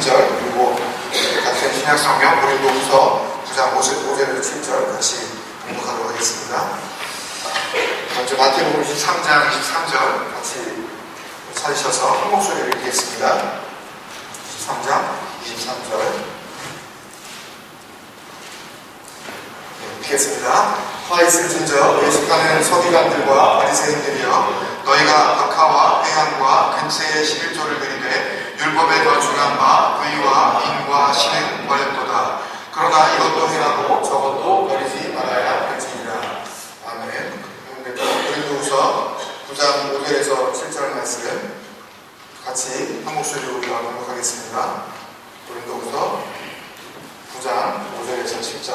3절, 그리고 같은 신약성경 고린도후서 9장 5절에서 7절 같이 공독하도록 하겠습니다. 먼저 마태복음 23장 23절 같이 찾으셔서 한 목소리를 읽겠습니다. 23장 23절 읽겠습니다. 화 있을진저 예식하는 서기관들과 바리새인들이여, 너희가 박하와 회양과 근처의 11조를 드리되 율법에 더 중한 바 의와 인과 신은 버렸도다. 그러나 이것도 행하고 저것도 버리지 말아야 할지니라. 아멘. 고린도후서 9장 5절에서 7절 말씀 같이 한 목소리로 우리가 공독하겠습니다. 고린도후서 9장 5절에서 7절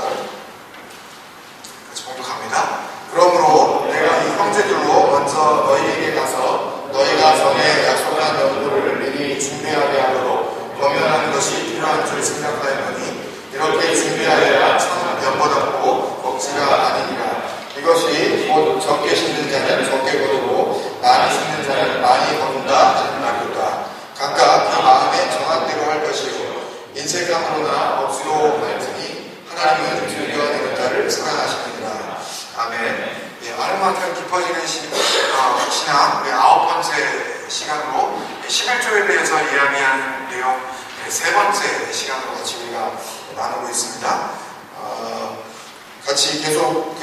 같이 공독합니다. 그러므로 내가 이 형제들로 먼저 너희에게 가서 너희가 전에 약속한 연도를 미리 준비하게 하도록 권면하는 것이 필요한 줄 생각하였더니 이렇게 준비하여야 참 연보답고 억지가 아니니라. 이것이 곧 적게 심는 자는 적게 거두고 많이 심는 자는 많이 거둔다 하는 말이다. 각각 그 마음에 정한 대로 할 것이요 인색함으로나 억지로 할지니 하나님은 즐겨하는 자를 사랑하시느니라. 아멘. 많은 만큼 깊어지는 신앙 우리 9번째 시간으로 11조에 대해서 이야기하는 내용 세 번째 시간으로 같이 우리가 나누고 있습니다. 같이 계속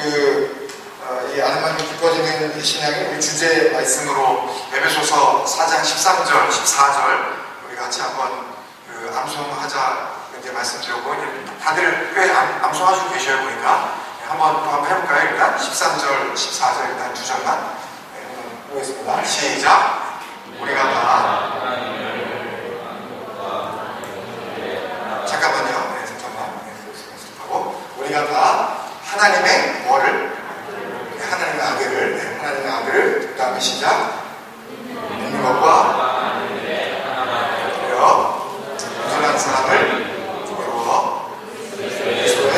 이 아는 만큼 깊어지는 신앙의 우리 주제 말씀으로 에베소서 4장 13절, 14절 우리 같이 한번 암송하자 이제 말씀드렸고 다들 꽤 암송하시고 계셔요 보니까 한번 해볼까요? 일단 13절, 14절 일단 두 절만 보겠습니다. 시작. 우리가 다 잠깐만요. 잠깐만 하고 우리가 다 하나님의 뭐를? 하나님의 아들을 하나님의 아들을 그 다음에 시작. 믿는 것과 온전한 사람을 이루어 그리스도의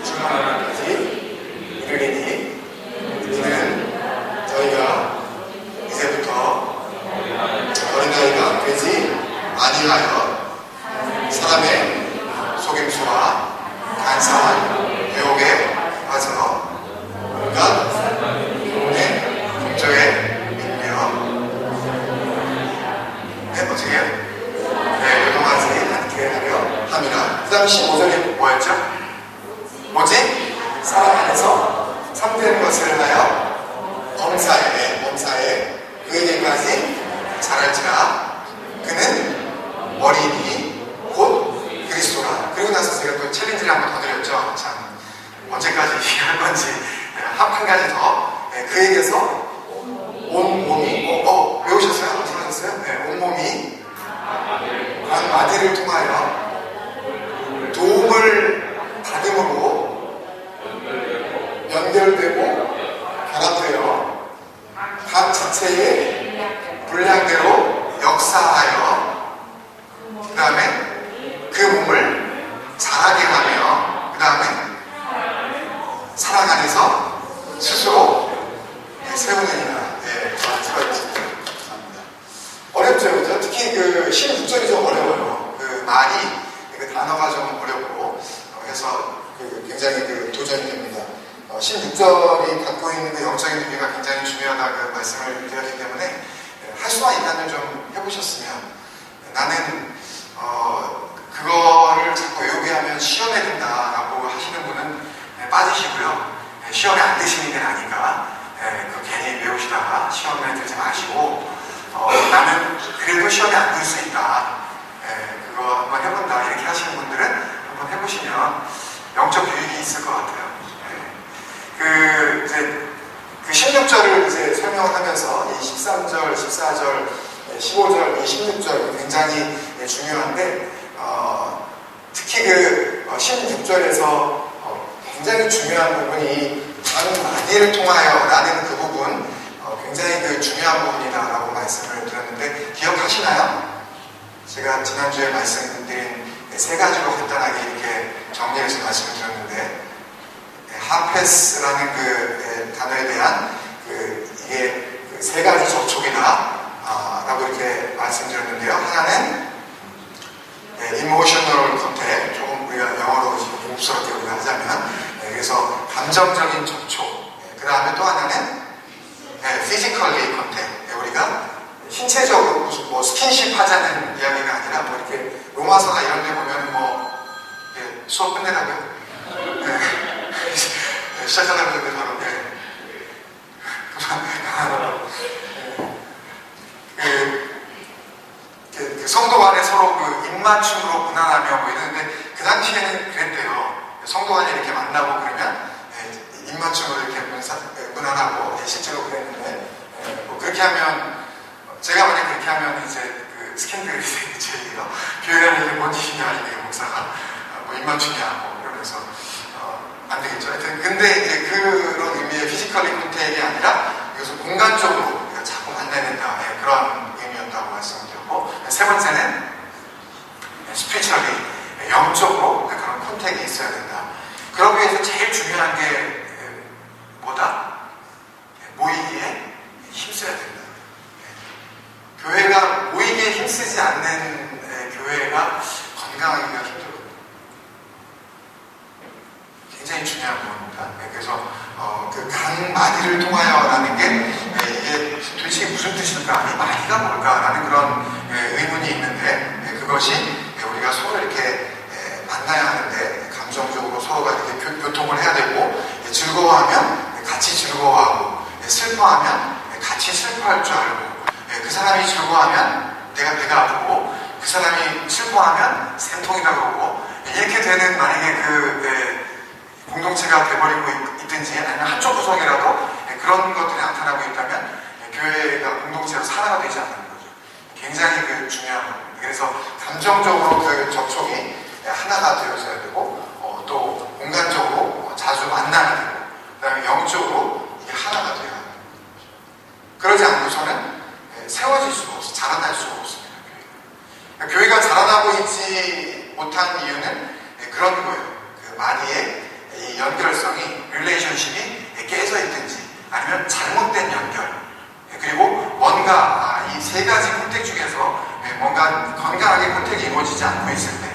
주만까지 이르리니 이는 저희가 이제부터 어린아이가 되지 아니하여 사람의 속임수와 간사한 유혹에 빠져 온갖 내 공적에 밀려 어떻게 요동하지 않게 하려 함이라. 그 다음 15절이 뭐였죠? 뭐지? 사랑 안에서 참되는 것을 하여 범사에 그에게까지 자랄지라. 그는 머리니 곧 그리스도라. 그리고 나서 제가 또 챌린지를 한번 더 드렸죠. 참 언제까지 할 건지 한 가지 더. 그에게서 온 몸이 외우셨어요? 들으셨어요? 온 몸이 한 마디를 통하여 도움을 받음으로 연결되고 결합되어 각 지체의 분량대로 역사하여 그 다음에 그 몸을 자라게 하며 그 다음에 사랑 안에서 스스로 세우느니라. 어렵죠, 그죠? 특히 16절이 좀 어려워요. 말이, 단어가 좀 어렵고, 해서 굉장히 도전이 됩니다. 16절이 갖고 있는 영적인 의미가 굉장히 중요하다고 말씀을 드렸기 때문에, 할 수만 있다면 좀 해보셨으면, 나는, 그거를 자꾸 외우게 하면 시험에 든다라고 하시는 분은 빠지시고요. 시험에 안 드시는 게 아닌가. 괜히 외우시다가 시험에 들지 마시고, 나는 그래도 시험에 안 들 수 있다. 그거 한번 해본다. 이렇게 하시는 분들은 한번 해보시면 영적 유익이 있을 것 같아요. 그 16절을 이제 설명을 하면서 이 13절, 14절, 15절, 이 16절 굉장히 중요한데, 특히 16절에서 굉장히 중요한 부분이 단 마디를 통하여 라는 그 부분, 굉장히 중요한 부분이다라고 말씀을 드렸는데 기억하시나요? 제가 지난주에 말씀드린 세 가지로 간단하게 이렇게 정리해서 말씀을 드렸는데 하페스라는 단어에 대한 이게 세 가지 접촉이다 라고 이렇게 말씀드렸는데요. 하나는 감정적인 접촉. 그 다음에 또 하나는 physically contact. 우리가 신체적으로 무슨 뭐 스킨십 하자는 이야기가 아니라 뭐 이렇게 로마서나 이런 데 보면 뭐 수업 끝내라고요. 시작하려고 바로 그 성도 간에 서로 그 입맞춤으로 무난하며 뭐 이러는데 그 당시에는 그랬대요. 성도 간에 이렇게 만나고 그러면 입맞춤으로 이렇게 무난하고 실제로 그랬는데 뭐 그렇게 하면 제가 만약 그렇게 하면 이제 그 스캔들이 제일이요. 교회 안에 이게 뭔 짓이냐 이게 목사가 뭐 입맞춤이야 뭐 이러면서 안 되겠죠. 하여튼 근데 이제 그런 의미의 피지컬리 컨택이 아니라 이것을 공간적으로 우리가 자꾸 만나야 된다. 그런 의미였다고 말씀드렸고 세 번째는 스피리추얼리 영적으로 그런 컨택이 있어야 된다. 그러기 위해서 제일 중요한 게 뭐다? 모이기에 힘써야 된다. 교회가 모이기에 힘쓰지 않는 교회가 건강하기가 힘들어요. 굉장히 중요한 부분입니다. 그래서 그 강마디를 통하여라는 게 이게 도대체 무슨 뜻일까? 이 마디가 뭘까라는 그런 의문이 있는데 그것이 우리가 서로 이렇게 만나야 하는데 감정적으로 서로가 이렇게 교통을 해야 되고 즐거워하면 같이 즐거워하고 슬퍼하면 같이 슬퍼할 줄 알고 그 사람이 즐거워하면 내가 배가 아프고 그 사람이 슬퍼하면 샘통이다 그러고 이렇게 되는 만약에 그 공동체가 돼버리고 있든지 아니면 한쪽 구석이라도 그런 것들이 나타나고 있다면 교회가 공동체로 살아가 되지 않는 거죠. 굉장히 그 중요한 겁니다. 그래서 감정적으로 그 접촉이 하나가 되어져야 되고 또 공간적으로 자주 만나야 되고 그 다음에 영적으로 이게 하나가 되어야 합니다. 그러지 않고서는 세워질 수가 없어요. 자라날 수가 없습니다. 교회가 자라나고 있지 못한 이유는 그런 거예요. 그 마디의 이 연결성이 릴레이션십이 깨져 있든지 아니면 잘못된 연결 그리고 뭔가 이 세 가지 컨택 중에서 뭔가 건강하게 컨택이 이루어지지 않고 있을 때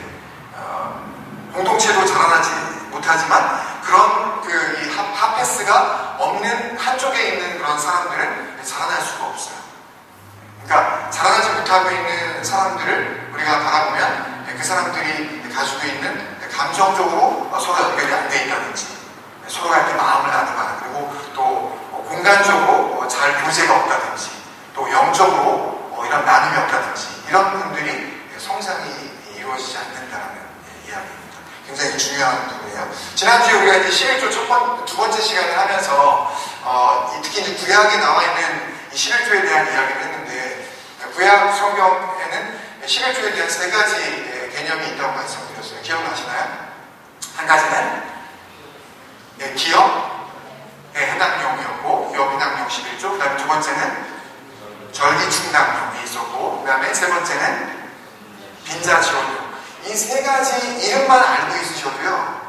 공동체도 자라나지 못하지만 그런 그 이 하패스가 없는 한쪽에 있는 그런 사람들은 자라날 수가 없어요. 그러니까 자라나지 못하고 있는 사람들을 우리가 바라보면 그 사람들이 가지고 있는 감정적으로 서로 연결이 안 돼 있다든지 서로가 이렇게 마음을 나누거나 그리고 또 공간적으로 잘 교제가 없다든지 또 영적으로 이런 나눔이 없다든지 이런 분들이 성장이 이루어지지 않는다는 이야기입니다. 굉장히 중요한 부분이에요. 지난주에 우리가 이제 11조 두 번째 시간을 하면서 특히 이제 구약에 나와 있는 이 11조에 대한 이야기를 했는데 구약 성경에는 11조에 대한 세 가지 개념이 있다고 말씀드렸어요. 기억나시나요? 한 가지는 기업에 해당 용이었고 기업 해당용 11조 그 다음에 두 번째는 절기충당용이 있었고 그 다음에 세 번째는 빈자지원용 이 세 가지 이름만 알고 있으셔도요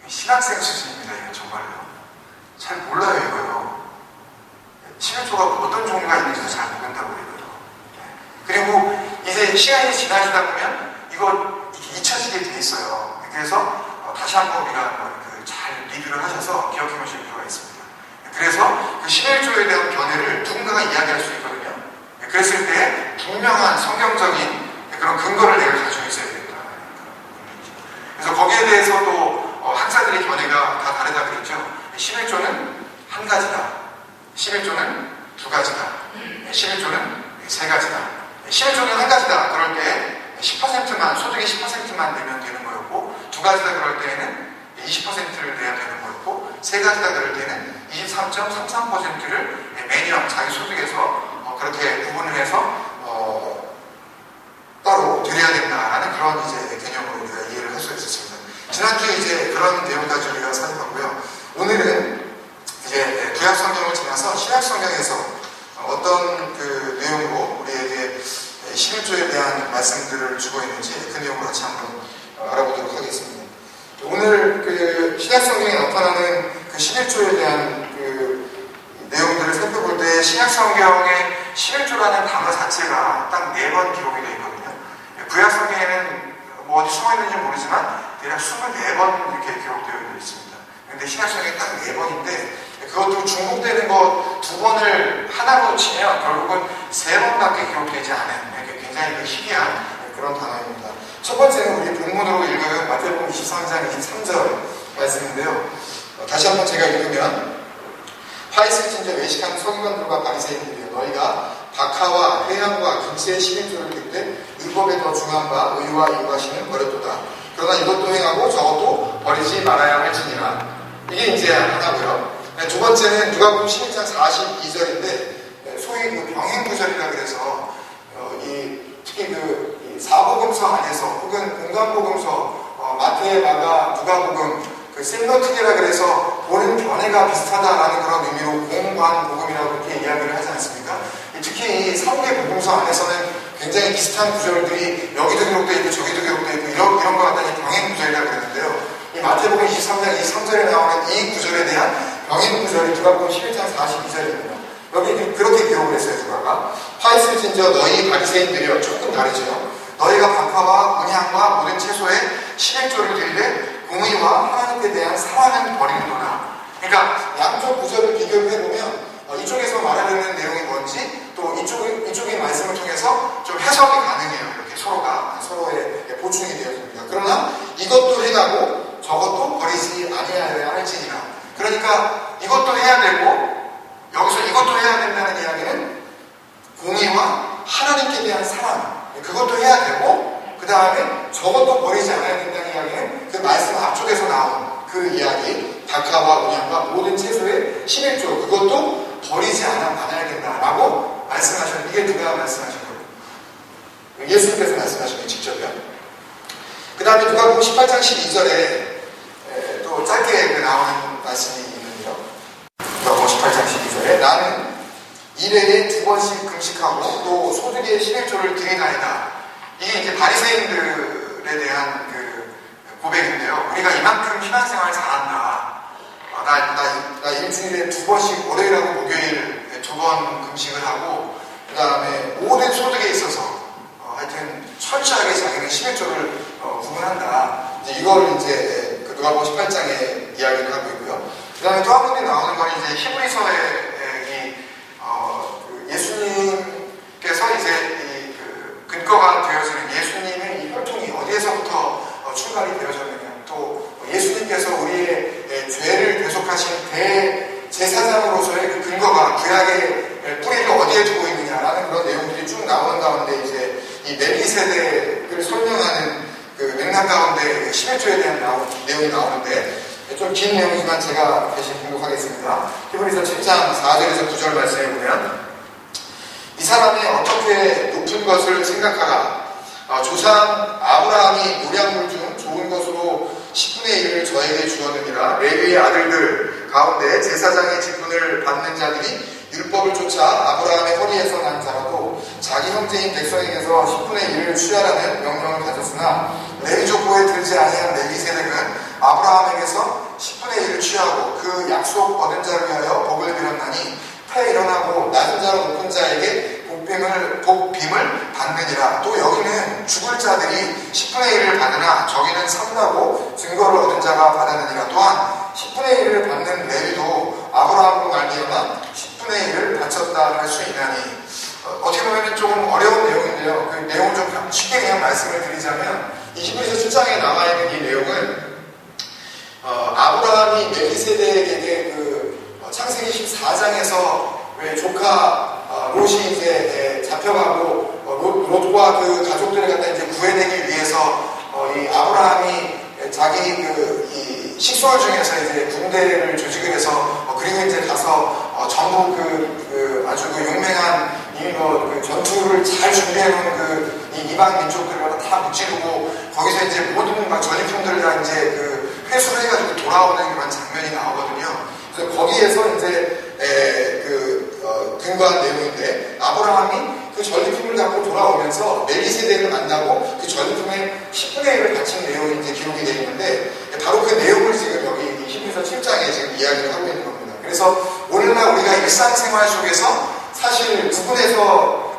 신학생 수준입니다. 이거 정말로 잘 몰라요 이거요. 11조가 어떤 종류가 있는지도 잘 모른다고 그래요. 그리고 이제 시간이 지나시다 보면 이거 잊혀지게 돼 있어요. 그래서 다시 한번 우리가 잘 리뷰를 하셔서 기억해 보실 필요가 있습니다. 그래서 그 11조에 대한 견해를 누군가가 이야기할 수 있거든요. 그랬을 때 분명한 성경적인 그런 근거를 내가 가지고 있어야 된다. 그래서 거기에 대해서도 학자들의 견해가 다 다르다 그랬죠. 11조는 한 가지다. 11조는 두 가지다. 11조는 세 가지다. 11조는 한 가지다. 그럴 때 10%만, 소득의 10%만 내면 되는 거였고, 두 가지다 그럴 때에는 20%를 내야 되는 거였고, 세 가지다 그럴 때는 23.33%를 매년 자기 소득에서 그렇게 구분을 해서 따로 드려야 된다라는 그런 이제 개념으로 우리가 이해를 할 수 있었습니다. 지난주에 이제 그런 내용까지 우리가 살펴봤고요. 오늘은 이제 구약 성경을 지나서 신약 성경에서 어떤 그 내용으로 우리에게 11조에 대한 말씀들을 주고 있는지 그 내용을 같이 한번 알아보도록 하겠습니다. 오늘 그 신약 성경에 나타나는 그 11조에 대한 그 내용들을 살펴볼 때 신약 성경에 11조라는 단어 자체가 딱 4번 기록이 되어 있거든요. 구약 성경에는 뭐 어디 숨어 있는지 모르지만 대략 24번 이렇게 기록되어 있습니다. 근데 신약성경에 딱 4번인데 그것도 중복되는 것 2번을 하나로 치면 결국은 3번밖에 기록되지 않은 굉장히 희귀한 그런 단어입니다. 첫 번째는 우리 본문으로 읽은 마태복음 23장 23절 말씀인데요. 다시 한번 제가 읽으면 파리새인자 외식하는 서기관들과 바리새인들이여 너희가 박하와 회향과 금세의 11조를 깃때 율법에 더 중한 바 의와 인과심을 버렸도다. 그러나 이것도 행하고 저것도 버리지 말아야 할지니라. 이게 이제 하나고요. 두 번째는 누가복음 11장 42절인데 소위 그 병행구절이라 그래서 특히 그 사복음서 안에서 혹은 공간복음서 마태, 마가, 누가복음 그 셀러특이라 그래서 보는 견해가 비슷하다라는 그런 의미로 공관복음이라고 그렇게 이야기를 하지 않습니까? 특히 이 사복의 복음서 안에서는 굉장히 비슷한 구절들이 여기도 기록되어 있고 저기도 기록되어 있고 이런 거 갖다니 병행구절이라고 그러는데요. 이 마태복음 23장 23절에 나오는 이 구절에 대한 병행구절이 누가복음 11장 42절입니다. 여기 그렇게 기록을 했어요. 누가가 파리새인자 너희 바리새인들이여 조금 다르죠. 너희가 박하와 문향과 모든 채소에 11조를 드리되 공의와 하나님께 대한 사랑은 버리는도다. 그러니까 양쪽 구절을 비교를 해보면 이쪽에서 말하려는 내용이 뭔지 또 이쪽의 말씀을 통해서 좀 해석이 가능해요. 이렇게 서로의 보충이 되어집니다. 그러나 이것도 해가고 저것도 버리지 아니하여야 할지니라. 그러니까 이것도 해야 되고 여기서 이것도 해야 된다는 이야기는 공의와 하나님께 대한 사랑 그것도 해야 되고 그 다음에 저것도 버리지 않아야 된다는 이야기는 그 말씀 앞쪽에서 나온 그 이야기 박하와 문향과 모든 채소의 11조 그것도 버리지 않아야 된다라고 말씀하셨는데 이게 누가 말씀하신 거예요? 예수님께서 말씀하신 게 직접이요. 그 다음에 누가복음 18장 12절에 또 짧게 나오는 말씀이 있는데요. 누가복음 18장 12절에 나는 1회에 2번씩 금식하고 또 소득의 11조를 드리나이다. 이게 이제 바리새인들에 대한 그 고백인데요. 우리가 이만큼 신앙생활 잘한다. 나 일주일에 2번씩 월요일하고 목요일 2번 금식을 하고 그 다음에 모든 소득에 있어서 하여튼 철저하게 자기는 11조를 구분한다. 이걸 이제 그 누가복음 18장에 이야기를 하고 있고요. 그 다음에 또 한 군데 나오는 건 이제 히브리서의 예수님께서 이제 그 근거가 되어지는 예수님의 이 혈통이 어디에서부터 출발이 되어졌느냐 또 예수님께서 우리의 죄를 대속하신 대제사장으로서의 그 근거가 구약의 뿌리를 어디에 두고 있느냐라는 그런 내용들이 쭉 나오는 가운데 이제 이 멜기세덱을 설명하는 그 맥락 가운데 11조에 대한 내용이 나오는데 좀 긴 내용이지만 제가 대신 공독하겠습니다. 히브리서 7장 4절에서 9절 말씀에 보면 이 사람이 어떻게 높은 것을 생각하라. 조상 아브라함이 노량물 중 좋은 것으로 10분의 1을 저에게 주었느니라. 레위의 아들들 가운데 제사장의 직분을 받는 자들이 율법을 쫓아 아브라함의 허리에서 난 자라도 자기 형제인 백성에게서 10분의 1을 취하라는 명령을 가졌으나 레위 족보에 들지 아니한 멜기세덱은 아브라함에게서 10분의 1을 취하고 그 약속 얻은 자를 위하여 복을 빌었나니 패 일어나고 낮은 자와 높은 자에게 복빔을 받느니라. 또 여기는 죽을 자들이 10분의 1을 받으나 저기는 삼나고 증거를 얻은 자가 받았느니라. 또한 10분의 1을 받는 레위도 아브라함으로 말미암아 10분의 1을 바쳤다 할 수 있나니 어떻게 보면 조금 어려운 내용인데요. 그 내용을 좀 쉽게 그냥 말씀을 드리자면 이 히브리서 7장에 나와 있는 이 내용은 아브라함이 멜기세덱에게 그 창세기 14장에서 왜 조카 롯이 이제 잡혀가고 롯과 그 가족들을 갖다 이제 구해내기 위해서 이 아브라함이 자기 이 식솔 중에서 이제 군대를 조직을 해서 그리고 이제 가서 전부 아주 용맹한 그 전투를 잘 준비해놓은 이 이방 민족들을 다 무찌르고 거기서 이제 모든 막 전리품들을 다 이제 회수를 해가지고 돌아오는 그런 장면이 나오거든요. 그래서 거기에서 이제 근거한 내용인데 아브라함이 그 전리품을 갖고 돌아오면서 멜기세덱을 만나고 그 전리품의 10분의 1을 바친 내용이 이제 기록이 되어 있는데 바로 그 내용을 지금 여기 히브리서 7장에 지금 이야기를 하고 있는 겁니다. 그래서 오늘날 우리가 일상생활 속에서 사실 구분해서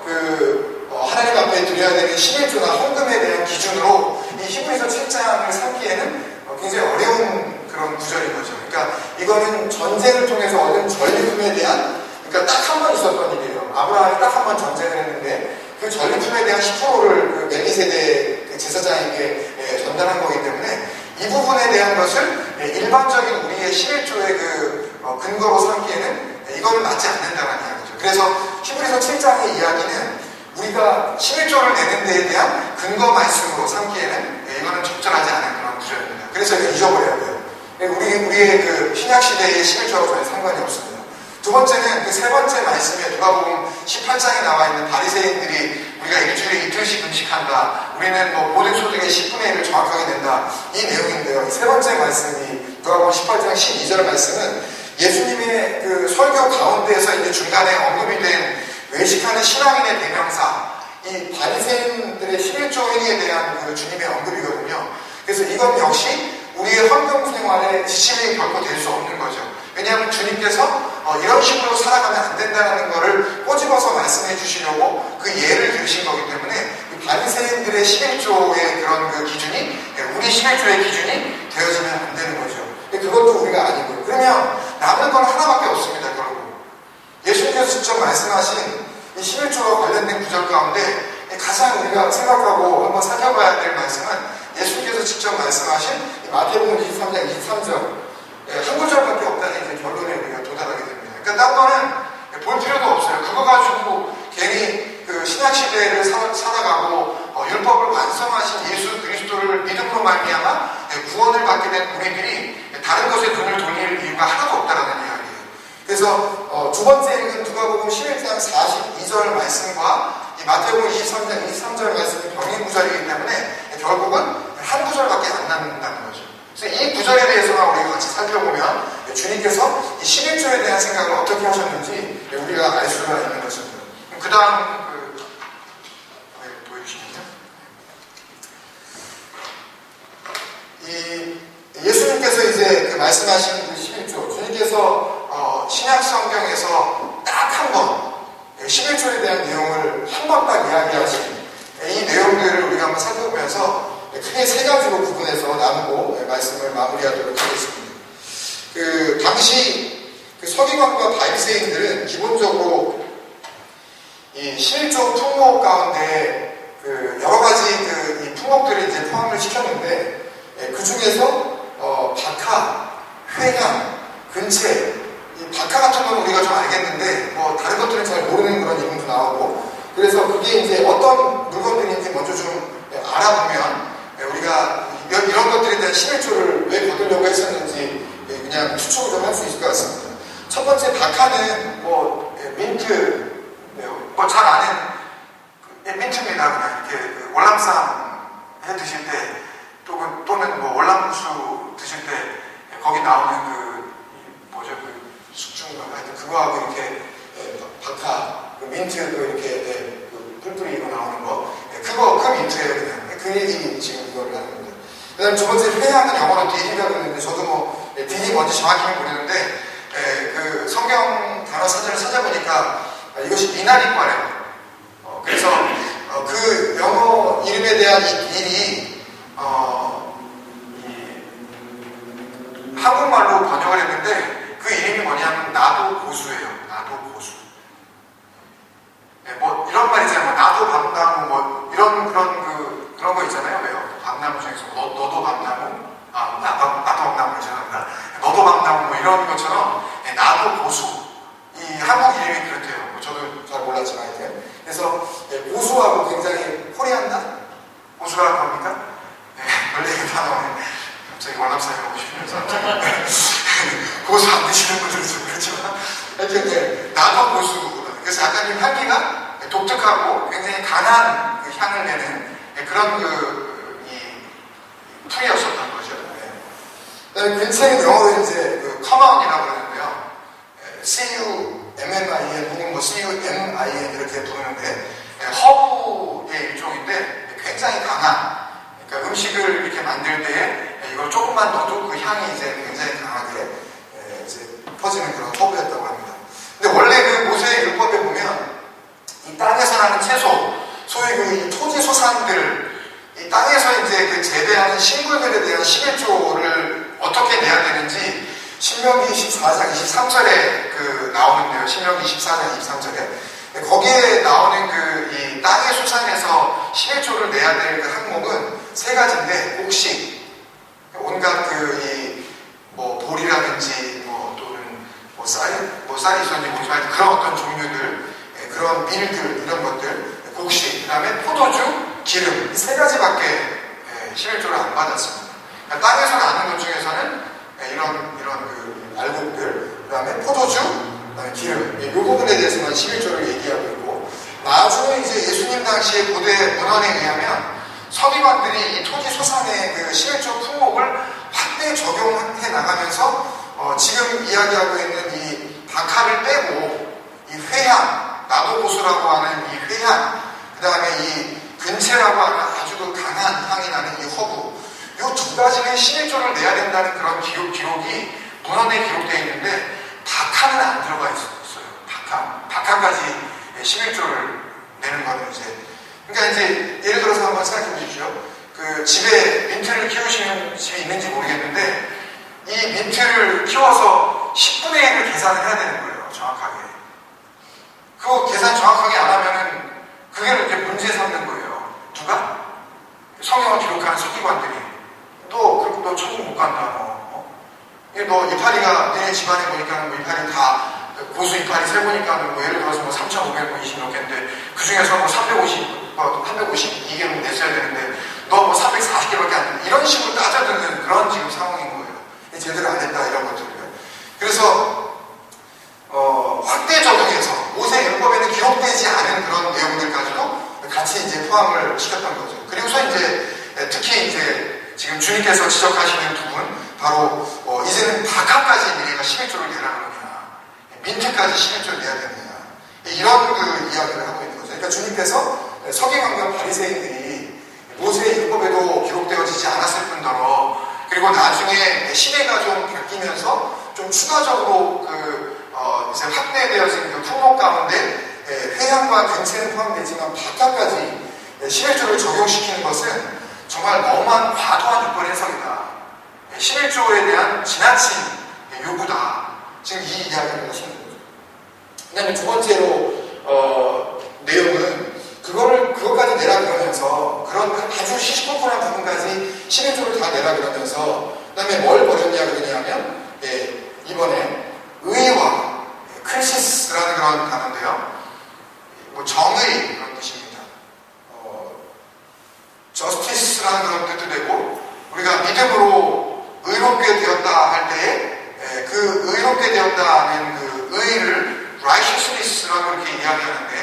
하나님 앞에 드려야 되는 11조나 헌금에 대한 기준으로 이 이 히브리서 7장을 삼기에는 굉장히 어려운 그런 구절인 거죠. 그러니까 이거는 전쟁을 통해서 얻은 전리품에 대한, 그러니까 딱 한 번 있었던 일이에요. 아브라함이 딱 한 번 전쟁을 했는데 그 전리품에 대한 10%를 그 멜기세덱 그 제사장에게 전달한 거기 때문에 이 부분에 대한 것을 일반적인 우리의 11조의 그 근거로 삼기에는 이거는 맞지 않는다는 이야기죠. 그래서 히브리서 7장의 이야기는 우리가 11조를 내는 데에 대한 근거 말씀으로 삼기에는 이거는 적절하지 않은 그런 구절입니다. 그래서 이거 잊어버려야 돼요. 우리의 그 신약시대의 11조하고 전혀 상관이 없습니다. 두 번째는 그 세 번째 말씀에 누가복음 18장에 나와 있는 바리새인들이 우리가 일주일에 이틀씩 음식한다. 우리는 뭐 모든 소득의 10분의 1을 정확하게 낸다. 이 내용인데요. 이 세 번째 말씀이 누가복음 18장 12절 말씀은 예수님의 그 설교 가운데에서 이제 중간에 언급이 된 외식하는 신앙인의 대명사, 이 바리새인들의 11조 행위에 대한 그 주님의 언급이거든요. 그래서 이건 역시 우리의 헌금 생활에 지침이 결코 될 수 없는 거죠. 왜냐하면 주님께서 이런 식으로 살아가면 안 된다는 것을 꼬집어서 말씀해 주시려고 그 예를 들으신 거기 때문에 바리새인들의 11조의 그런 그 기준이 우리 11조의 기준이 되어지면 안 되는 거죠. 그것도 우리가 아니고요. 그러면 남은 건 하나밖에 없습니다. 결국 예수님께서 직접 말씀하신 이 11조와 관련된 구절 가운데 가장 우리가 생각하고 한번 살펴봐야 될 말씀은 예수님께서 직접 말씀하신 마태복음 23장 23절 한 구절밖에 없다는 이제 결론에 우리가 도달하게 됩니다. 그러니까 딴 거는 볼 필요도 없어요. 그거 가지고 괜히 그 신약시대를 살아가고 율법을 완성하신 예수 그리스도를 믿음으로 말미암아 구원을 받게 된 우리들이 다른 것에 눈을 돌릴 이유가 하나도 없다라는 이야기예요. 그래서 두 번째 읽은 누가복음 11장 42절 말씀과 이 마태복음 23장 23절 말씀이 병행 구절이기 때문에 결국은 한 구절밖에 안 남는다는 거죠. 그래서 이 구절에 대해서만 우리가 같이 살펴보면 주님께서 이 11조에 대한 생각을 어떻게 하셨는지 우리가 알 수가 있는 것입니다. 그 다음 보여주시면요. 이 예수님께서 이제 그 말씀하신 그 11조, 주님께서 신약 성경에서 딱 한 번 11조에 대한 내용을 한 번 딱 이야기하신 이 내용들을 우리가 한번 살펴보면서 크게 세 가지로 구분해서 나누고 말씀을 마무리하도록 하겠습니다. 그 당시 그 서기관과 바리새인들은 기본적으로 이 11조 품목 가운데 그 여러 가지 그 이 품목들을 이제 포함을 시켰는데 그 중에서 박하, 회향, 근체, 이 박하 같은 건 우리가 좀 알겠는데 뭐 다른 것들은 잘 모르는 그런 이름도 나오고 그래서 그게 이제 어떤 물건들인지 먼저 좀 알아보면 우리가 이런 것들에 대한 11조를 왜 거두려고 했었는지 그냥 추측을 좀 할 수 있을 것 같습니다. 첫 번째 박하는 뭐 민트 뭐 잘 아는 민트입니다. 그냥 이렇게 그 월남쌈 해 드실 때 또는 뭐 월남국수 드실 때 거기 나오는 그 뭐죠 그 숙주인가 하여튼 그거하고 이렇게 박하 그 민트도 이렇게 그 뿔뿔이 이거 나오는 거 그 민트예요. 그냥 그 얘기 지금 이거를 하는 겁니다. 그 다음에 두 번째 회향은 영어로 디디라고 했는데 저도 뭐 디디 뭔지 정확히는 모르는데 그 성경 단어 사전을 찾아보니까 이것이 미나리과래요. 그래서 그 영어 이름에 대한 이 일이 한국말로 번역을 했는데 그 이름이 뭐냐면 나도 고수예요. 나도 고수. 뭐 이런 말 있잖아요. 뭐 나도 밤나무 뭐 이런 그런 거 있잖아요. 왜요? 밤나무 중에서 너도 밤나무 나도 밤나무 있잖아. 너도 밤나무 뭐 이런 것처럼 나도 고수. 이 한국 이름이 그렇대요. 뭐 저도 잘 몰랐지만 이제 그래서 고수하고 굉장히 코리안다 고수라는 겁니까? 원래 이거 다 나오네. 갑자기 월남쌈에 가고 싶으면서 고수 안 드시는 분들은 좀 그렇지만 하여튼 나도 고수. 그래서 약간 좀 향기가 독특하고 굉장히 강한 그 향을 내는 그런 이 풀이었었던 거죠. 그다음에 근처의 영어로 이제 그 come on이라고 그러는데요. C-U-M-M-I-N 혹은 뭐 C-U-M-I-N 이렇게 부르는데 허브의 일종인데 굉장히 강한 그러니까 음식을 이렇게 만들 때에 이걸 조금만 넣어도 그 향이 이제 굉장히 강하게 이제 퍼지는 그런 허브였다고 합니다. 근데 원래 그 모세의 율법에 보면 이 땅에서 나는 채소, 소위 그 이 토지 소산들 이 땅에서 이제 그 재배하는 식물들에 대한 11조를 어떻게 내야 되는지 신명기 24장 23절에 그 나오는데요. 신명기 24장 23절에 거기에 나오는 그 이 땅의 수산에서 11조를 내야 될 그 항목은 세 가지인데 곡식, 온갖 그 이 뭐 보리라든지 뭐 또는 뭐 쌀이 있었는지 모르지만 그런 어떤 종류들, 그런 밀들 이런 것들, 곡식, 그 다음에 포도주, 기름 이 세 가지밖에 11조를 안 받았습니다. 그러니까 땅에서 나는 것 중에서는 이런 그 알곡들, 그 다음에 포도주, 그 다음에 기름 이 부분에 대해서만 11조를 얘기하고 있고, 나중에 이제 예수님 당시의 고대 문헌에 의하면 서기관들이 이 토지 소산의 그 11조 품목을 확대 적용해 나가면서 지금 이야기하고 있는 이 박하를 빼고 이 회향, 나도고수라고 하는 이 회향, 그 다음에 이 근체라고 하는 아주 그 강한 향이 나는 이 허브, 이 두 가지는 11조를 내야 된다는 그런 기록이 문헌에 기록되어 있는데 박하는 안 들어가 있어요. 박하까지 11조를 내는 거는 이제, 그러니까 이제 예를 들어서 한번 생각해 보십시오. 그 집에 민트를 키우시는 집이 있는지 모르겠는데 이 민트를 키워서 10분의 1을 계산을 해야 되는 거예요. 정확하게. 그거 계산 정확하게 안 하면은 그게 이렇게 문제 삼는 거예요. 누가? 성경을 기록하는 서기관들이. 너 천국 못 간다, 너 이파리가 내 집안에 보니까는 뭐 이파리 다 고수 이파리 세보니까는 뭐 예를 들어서 뭐 3,520 넘겠는데 그 중에서 뭐 352개를 냈어야 되는데 너 뭐 340개밖에 안 되는데 이런 식으로 따져드는 그런 지금 상황인 거예요. 제대로 안 했다 이런 것들이요. 그래서 확대 적용해서 모세율법에는 기록되지 않은 그런 내용들까지도 같이 이제 포함을 시켰던 거죠. 그리고서 이제 특히 이제 지금 주님께서 지적하시는 부분, 바로 이제는 박하까지 우리가 11조를 내라는 거냐, 민트까지 11조를 내야 되느냐, 이런 그 이야기를 하고 있는 거죠. 그러니까 주님께서 서기관과 바리새인들이 모세의 율법에도 기록되어지지 않았을 뿐더러 그리고 나중에 시대가 좀 바뀌면서 좀 추가적으로 이제 확대되어진 그 품목 가운데 회향과 근체는 포함되지만 박하까지 11조를 적용시키는 것은 정말 너무한 과도한 유권 해석이다. 11조에 대한 지나친 요구다. 지금 이 이야기를 하시는 거죠. 그 다음에 두 번째로 내용은 그것까지 내라 그러면서 그런 아주 시시콜콜한 부분까지 11조를 다 내라 그러면서 그 다음에 뭘 버렸냐 그러냐면 이번에 의와 크리시스라는 그런 단어인데요. 뭐 정의 그런 뜻입니다. 저스티스라는 그런 뜻도 되고 우리가 믿음으로 의롭게 되었다 할 때에 그 의롭게 되었다는 그 의를 righteousness라고 이렇게 이야기하는데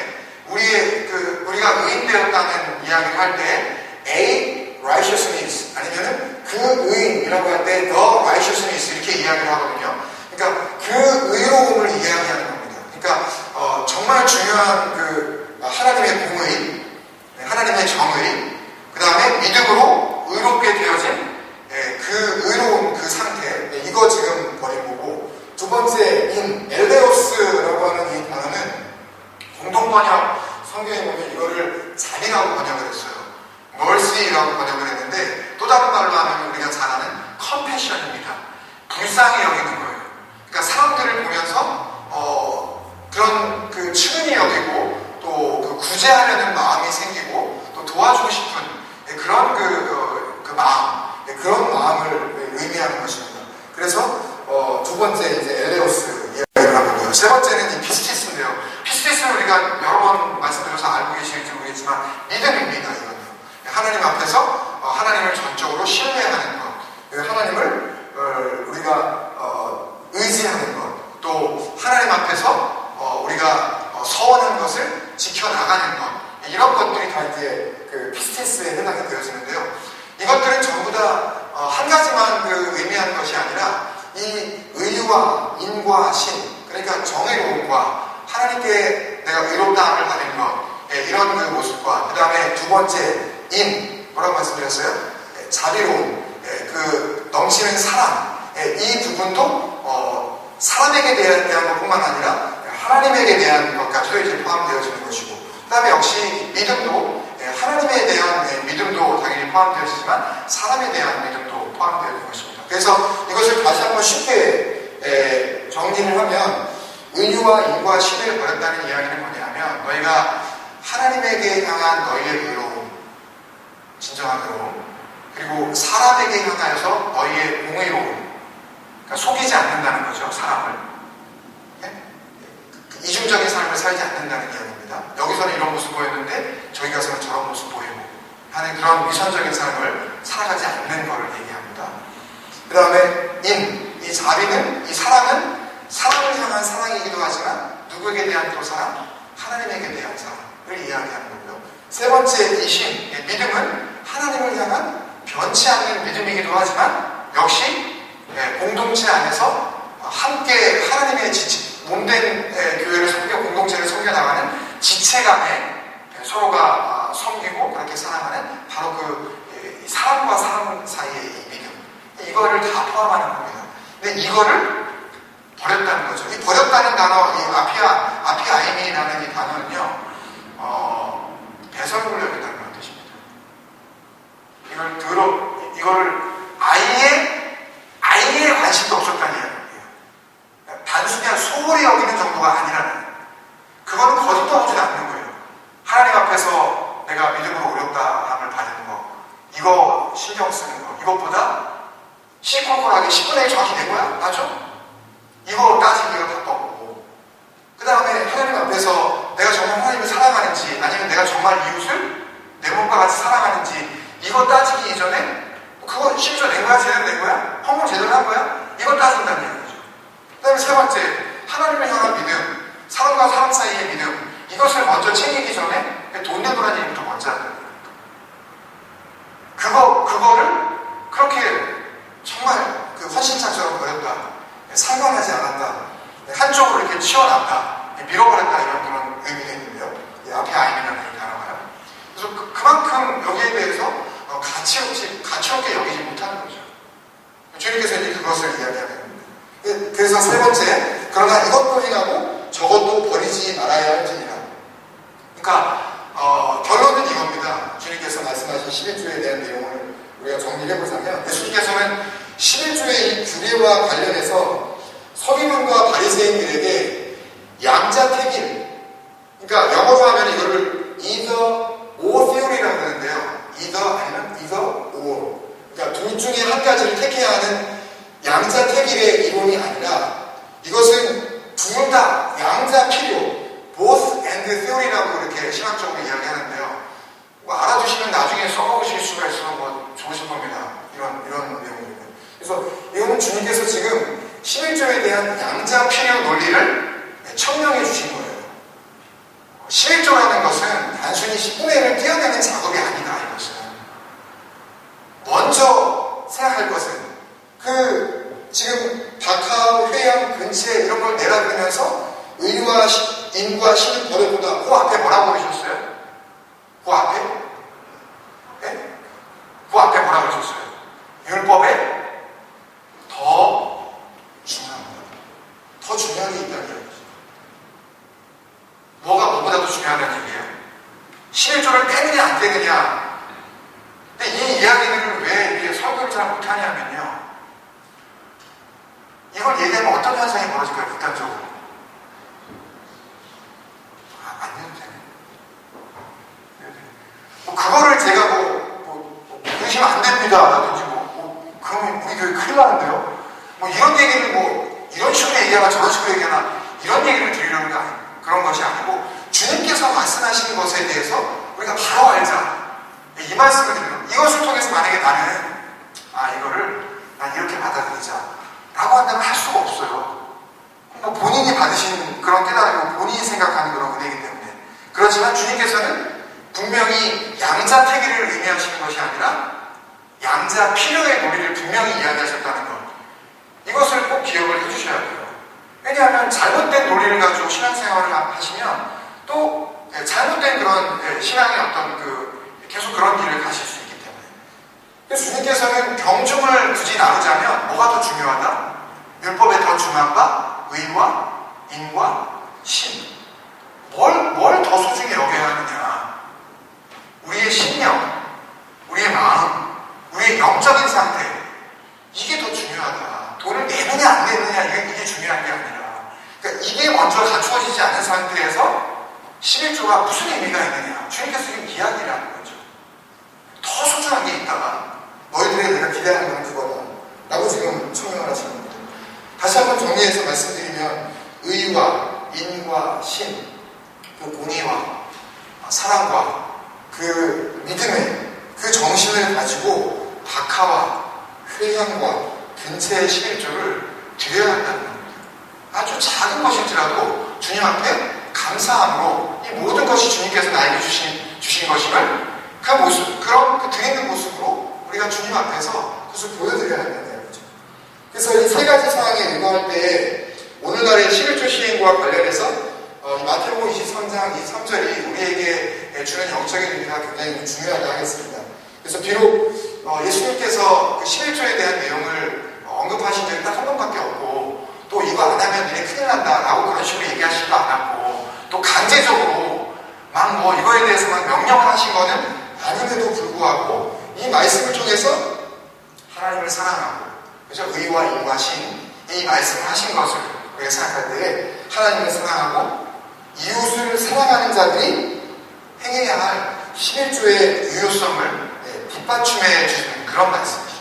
우리가 의인되었다는 이야기를 할 때 A righteousness 아니면은 그 의인이라고 할 때 the righteousness 이렇게 이야기를 하거든요. 그러니까 그 의로움을 이야기하는 겁니다. 그러니까 정말 중요한 그 하나님의 공의, 하나님의 정의, 그 다음에 믿음으로 의롭게 되어진 그 의로운 그 상태, 이거 지금 버린 거고, 두 번째 엘레오스라고 하는 이 단어는 공동번역 성경에 보면 이거를 자비라고 번역을 했어요. mercy라고 번역을 했는데 또 다른 말로 하면 우리가 잘 아는 compassion입니다. 불쌍히 여기는 거예요. 그러니까 사람들을 보면서 그런 그 측은히 여기고 또 그 구제하려는 마음이 생기고 또 도와주고 싶은 그런 그 마음, 그런 마음을 의미하는 것입니다. 그래서 두 번째 이제 엘레오스 이야기를 하고요. 세 번째는 이 피스티스인데요. 피스티스는 우리가 여러 번 말씀드려서 알고 계실지 모르겠지만 믿음입니다. 이거는 하나님 앞에서 하나님을 전적으로 신뢰하는 것, 하나님을 우리가 의지하는 것, 또 하나님 앞에서 우리가 서원한 것을 지켜나가는 것, 이런 것들이 다 이제 그 피스티스에 해당이 되어지는데요. 이것들은 전부 다 한 가지만 의미하는 것이 아니라 이 의와 인과 신, 그러니까 정의로움과 하나님께 내가 의롭다함을 받은 것, 이런 그 모습과 그 다음에 두 번째 뭐라고 말씀드렸어요? 자비로움, 그 넘치는 사랑, 이 부분도 사람에게 대한 것뿐만 아니라 하나님에게 대한 것까지도 이제 포함되어지는 것이고, 그 다음에 역시 믿음도 하나님에 대한 믿음도 당연히 포함되어 있지만 사람에 대한 믿음도 포함되어 있는 것입니다. 그래서 이것을 다시 한번 쉽게 정리를 하면 의와 인과 신을 버렸다는 이야기는 뭐냐면 너희가 하나님에게 향한 너희의 의로움, 진정한 의로움, 그리고 사람에게 향하여서 너희의 공의로움, 그러니까 속이지 않는다는 거죠. 사람을 이중적인 삶을 살지 않는다는 이야기입니다. 여기서는 이런 모습 보였는데 저기 가서는 저런 모습 보이고 하는 그런 위선적인 삶을 살아가지 않는 것을 얘기합니다. 그 다음에 이 자비는, 이 사랑은 사람을 향한 사랑이기도 하지만 누구에게 대한 또 사랑? 하나님에게 대한 사랑을 이야기하는 거고요. 세 번째 이 신, 믿음은 하나님을 향한 변치 않는 믿음이기도 하지만 역시 공동체 안에서 함께 하나님의 몸된 교회를 섬겨 공동체를 섬겨나가는 지체간에 서로가 섬기고 그렇게 살아가는 바로 그 사람과 사람 사이의 이 믿음, 이거를 다 포함하는 겁니다. 근데 이거를 버렸다는 거죠. 이 버렸다는 단어, 이 아피아이미라는 이 단어는요, 배설물을 여겼다는 뜻입니다. 이거를 아예 관심도 없었다는 이야기예요. 단순히 소홀히 여기는 정도가 아니라는, 그거는 거듭떠오지 않는 거예요. 하나님 앞에서 내가 믿음으로 어렵다함을 받는 거, 이거 신경 쓰는 거, 이것보다 시콜콜하게 10분의 1 정확히 된 거야? 맞죠? 이거 따지기가 바빴고, 그 다음에 하나님 앞에서 내가 정말 하나님을 사랑하는지, 아니면 내가 정말 이웃을 내 몸과 같이 사랑하는지, 이거 따지기 이전에 그거 심지어 된 거야? 제대로 된 거야? 헌금 제대로 한 거야? 이거 따진다는 얘기죠. 그 다음에 세 번째, 하나님을 향한 믿음, 사람과 사람 사이의 믿음, 이것을 먼저 챙기기 전에 돈 내놓으라는 얘기부터 먼저 하는 거예요. 그거를 그렇게 정말 그 헌신창처럼 버렸다, 상관하지 않았다, 한쪽으로 이렇게 치워놨다, 밀어버렸다, 이런 그런 의미가 있는데요. 앞에 아이미라는 단어가요. 그래서 그만큼 여기에 대해서 가치롭게 여기지 못하는 거죠. 주님께서 이제 그것을 이야기하는 겁니다. 그래서 세 번째, 그러나 이것도 행하고 저것도 버리지 말아야 할지니라. 그러니까 결론은 이겁니다. 주님께서 말씀하신 11조에 대한 내용을 우리가 정리를 해보자면, 예수님께서는 11조의 이 규례와 관련해서 서기관과 바리새인들에게 양자택일, 그러니까 영어로 하면 이거를 either or theory라고 하는데요. either 아니면 either or, 그러니까 둘 중에 한 가지를 택해야 하는 양자택일의 이론이 아니라 이것은 둘 다 양자 필요, both and theory라고 이렇게 신학적으로 이야기하는데요. 뭐 알아두시면 나중에 써먹으실 수가 있어서 뭐 좋으실 겁니다. 이런 내용입니다. 그래서 이거는 주님께서 지금 11조에 대한 양자 필요 논리를 청명해 주신 거예요. 11조라는 것은 단순히 10분의 1을 떼어내는 작업이 아니다. 이것은 먼저 생각할 것은 지금 다카오 회양 근처에 이런 걸 내라 그러면서 의와 인과 신을 버려보다 그 앞에 뭐라고 그러셨어요? 그 앞에? 네? 그 앞에 뭐라고 그러셨어요? 율법에 더 중요한 것, 더 중요한 게 있다는 얘기죠. 뭐가 뭐보다도 중요하다는 얘기예요. 11조를 떼느냐 안 떼느냐. 근데 이 이야기들을 왜 이렇게 설교를 잘 못하냐면요, 이걸 얘기하면 어떤 현상이 벌어질까요? 극단적으로 안 해도 되네. 뭐 그거를 제가 그러시면 안 됩니다 라든지 그러면 우리 교회 큰일 나는데요. 뭐 이런 얘기를 이런 식으로 얘기하나 저런 식으로 얘기하나 이런 얘기를 드리려는 거 아니에요. 그런 것이 아니고 주님께서 말씀하시는 것에 대해서 우리가 바로 알자, 이 말씀을 드리는, 이것을 통해서 만약에 나는 난 이렇게 받아들이자 라고 한다면 할 수가 없어요. 본인이 받으신 그런 깨달음이고 본인이 생각하는 그런 은혜이기 때문에. 그렇지만 주님께서는 분명히 양자택일을 의미하시는 것이 아니라 양자 필요의 논리를 분명히 이야기하셨다는 것, 이것을 꼭 기억을 해주셔야 돼요. 왜냐하면 잘못된 논리를 가지고 신앙생활을 하시면 또 잘못된 그런 신앙의 계속 그런 길을 가실 수 있기 때문에. 그래서 주님께서는 경중을 굳이 나누자면 뭐가 더 중요하다? 율법에 더 중요한 바? 의와 인과 신. 뭘 더 소중히 여겨야 하느냐? 우리의 신념, 우리의 마음, 영적인 상태, 이게 더 중요하다. 돈을 내느냐 안 내느냐 이게 중요한 게 아니라, 그러니까 이게 먼저 갖추어지지 않은 상태에서 11조가 무슨 의미가 있느냐, 주님께서 지금 이야기를 하는 거죠. 더 소중한 게 있다가 너희들에게 내가 기대하는 건 그거다 라고 지금 청명을 하시는 겁니다. 다시 한번 정리해서 말씀드리면, 의와 인과 신, 그 공의와 사랑과 그 믿음의 그 정신을 가지고 박하와 회향과 근체의 11조를 드려야 한다는 겁니다. 아주 작은 것일지라도 주님 앞에 감사함으로 이 모든 것이 주님께서 나에게 주신 것임을 그 모습, 그런 그 드리는 모습으로 우리가 주님 앞에서 그것을 보여드려야 한다는 거죠. 그래서 이 세 가지 상황에 응할 때 오늘날의 11조 시행과 관련해서 마태복음 23장 23절이 우리에게 주는 영적인 의미가 굉장히 중요하다 하겠습니다. 그래서 비록 예수님께서 그 11조에 대한 내용을 언급하신 적이 딱 한 번밖에 없고, 또 이거 안 하면 니네 큰일 난다 라고 그런 식으로 얘기하시지도 않았고, 또 강제적으로 막 이거에 대해서 막 명령을 하신 거는 아님에도 불구하고 이 말씀을 통해서 하나님을 사랑하고, 그죠? 의와 인과 신, 이 말씀을 하신 것을 우리가 생각할 때 하나님을 사랑하고 이웃을 사랑하는 자들이 행해야 할 11조의 유효성을 뒷받침해 주는 그런 말씀이죠.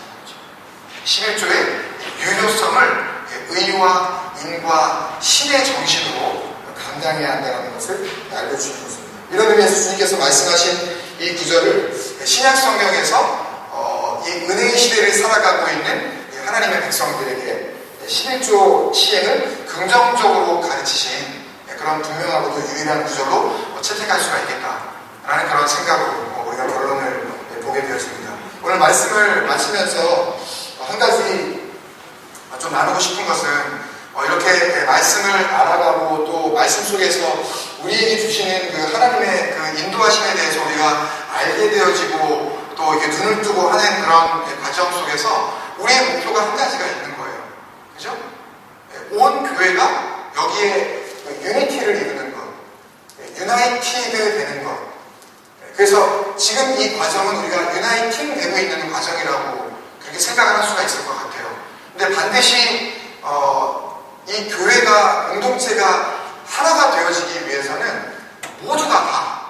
11조의 유효성을 의와 인과 신의 정신으로 감당해야 한다는 것을 알려주시는 것입니다. 이런 의미에서 주님께서 말씀하신 이 구절을 신약 성경에서 이 은혜의 시대를 살아가고 있는 하나님의 백성들에게 11조 시행을 긍정적으로 가르치신 그런 분명하고도 유일한 구절로 채택할 수가 있겠다라는 그런 생각으로 우리가 결론을 보게 되었습니다. 오늘 말씀을 마치면서 한 가지 좀 나누고 싶은 것은, 이렇게 말씀을 알아가고 또 말씀 속에서 우리에게 주시는 그 하나님의 그 인도하심에 대해서 우리가 알게 되어지고 또 이렇게 눈을 뜨고 하는 그런 과정 속에서 우리의 목표가 한 가지가 있는 거예요. 그죠? 온 교회가 여기에 유니티를 이루는 것, 유나이티드 되는 것. 그래서 지금 이 과정은 우리가 유나이팅 되고 있는 과정이라고 그렇게 생각을 할 수가 있을 것 같아요. 근데 반드시 이 교회가, 공동체가 하나가 되어지기 위해서는 모두가 다,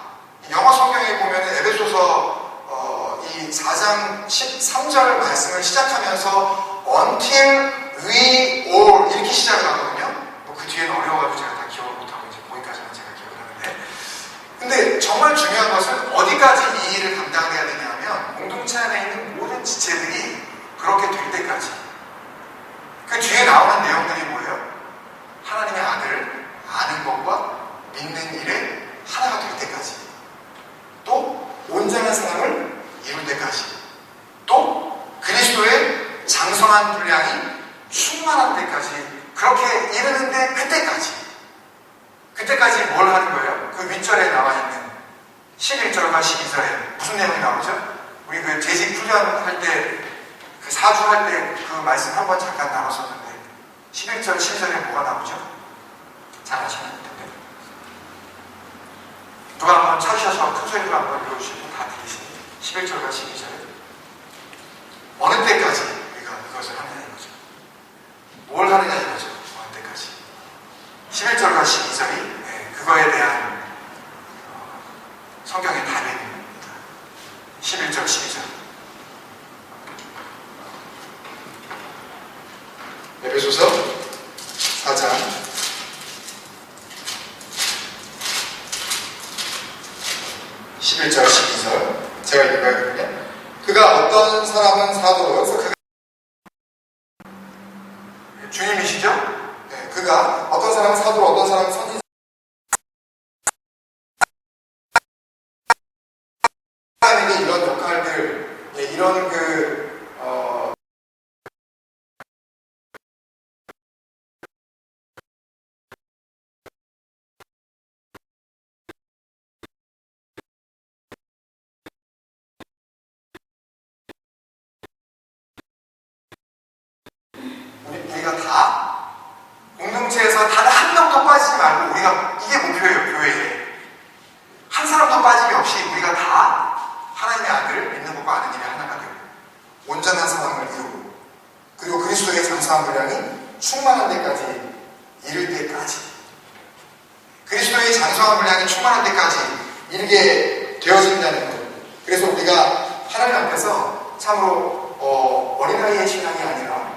영어 성경에 보면 에베소서 이 4장 13절 말씀을 시작하면서 until we all 이렇게 시작을 하거든요. 그 뒤에는 어려워가지고 제가 다 기억을 못하고 이제 거기까지만 제가 기억을 하는데, 근데 정말 중요한 것은 어디까지 이 일을 감당해야 되냐 하면, 공동체 안에 있는 모든 지체들이 그렇게 될 때까지. 그 뒤에 나오는 내용들이 뭐예요? 하나님의 아들을 아는 것과 믿는 일에 하나가 될 때까지, 또 온전한 사람을 이룰 때까지, 또 그리스도의 장성한 분량이 충만한 때까지, 그렇게 이르는데 그때까지 뭘 하는 거예요? 그 윗절에 나와 있는 11절과 12절에 무슨 내용이 나오죠? 우리 그 재직 훈련할 때, 그 사주할 때 그 말씀 한번 잠깐 나눴었는데 11절, 12절에 뭐가 나오죠? 잘 아시는 텐데. 누가 한번 찾으셔서 큰 소리로 한번 읽어주시고 다 들리시니 11절과 12절에 어느 때까지 우리가 그것을 하느냐 이거죠. 뭘 하느냐 이거죠. 어느 때까지. 11절과 12절이 그거에 대한 성경의 답입니다. 11절, 12절. 에베소서 4장 11절, 12절 제가 읽어야겠군요. 그가 어떤 사람은 사도로, 여기서 그가 주님이시죠? 네, 그가 어떤 사람은 사도로, 어떤 사람은 선지자, 사람에게 이런 역할들, 이런 우리가 다 공동체에서 단 한 명도 빠지지 말고, 우리가 이게 목표예요. 교회에 한 사람도 빠짐이 없이 우리가 다 하나님의 아들을 믿는 것과 아는 일에 하나가 되고, 장성한 분량이 충만한 데까지 이를 때까지, 그리스도의 장성한 분량이 충만한 데까지 이르게 되어진다는 것. 그래서 우리가 하나님 앞에서 참으로 어린아이의 신앙이 아니라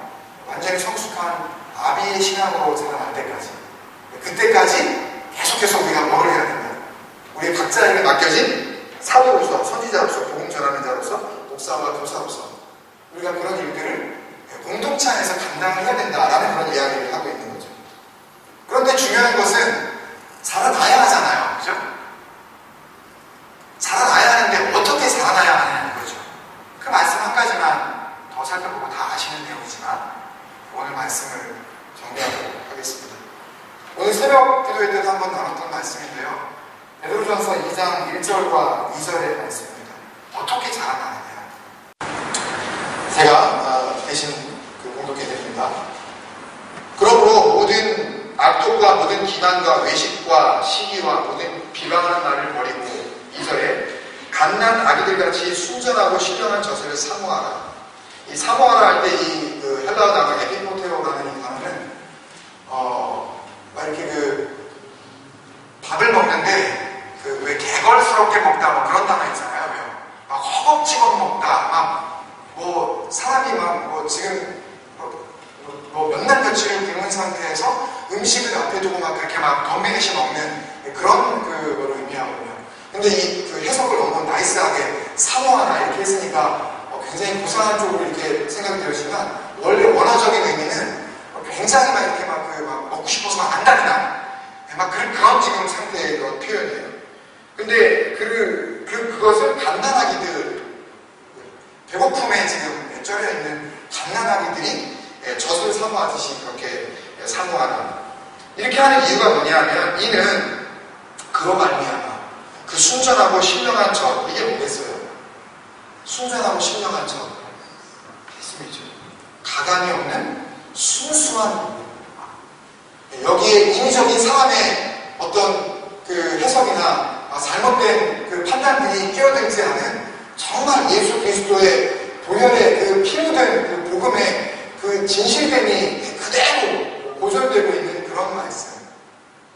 완전히 성숙한 아비의 신앙으로 자라날 때까지, 그때까지 계속해서 우리가 뭘 해야 된다? 우리 각자에게 맡겨진 사도로서, 선지자로서, 복음 전하는 자로서, 목사와 교사로서 우리가 그런 일들을 공동체 안에서 감당을 해야 된다라는 그런 이야기를 하고 있는 거죠. 그런데 중요한 것은 자라나야 하잖아요. 그죠? 자라나야 하는데 어떻게 자라나야 하냐는 거죠. 그 말씀 한 가지만 더 살펴보고 다 아시는 내용이지만 오늘 말씀을 정리하도록 하겠습니다. 오늘 새벽 기도회 때도 한번 나눴던 말씀인데요. 베드로전서 2장 1절과 2절의 말씀입니다. 어떻게 자라나느냐. 제가 대신 공독해드립니다. 그러므로 모든 악독과 모든 기만과 외식과 시기와 모든 비방하는 말을 버리고 2절에 갓난 아기들같이 순전하고 신령한 젖을 사모하라. 이 사모하라 할 때 이 헬라어 단어 에피포테오라는 이 단어는 이렇게 밥을 먹는데 왜 개걸스럽게 먹다 뭐 그런 단어 있잖아요. 왜요? 막 허겁지겁 먹다, 사람이 지금 몇 날 며칠을 굶은 상태에서 음식을 앞에 두고 그렇게 덤비듯이 먹는 그런 거를 의미하거든요. 근데 이 해석을 너무 나이스하게 사모하라 이렇게 했으니까 굉장히 고상한 쪽으로 이렇게 생각이 되었지만 원래 원어적인 의미는 굉장히 이렇게 먹고 싶어서 안달나 그런 지금 상태의 그런 표현이에요. 근데 그것을 갓난아기들, 배고픔에 지금 쩔여 있는 갓난아기들이 젖을 사모하듯이 그렇게 사모하는, 이렇게 하는 이유가 뭐냐면 이는 그로 말미암아 그 순전하고 신령한 젖, 이게 뭐겠어요? 순전하고 신령한 젖, 예수님이죠. 가감이 없는 순수한, 여기에 인위적인 사람의 어떤 해석이나 잘못된 판단들이 끼어들지 않은 정말 예수 그리스도의 보혈의 피 묻은 복음의 진실됨이 그대로 보존되고 있는 그런 말씀,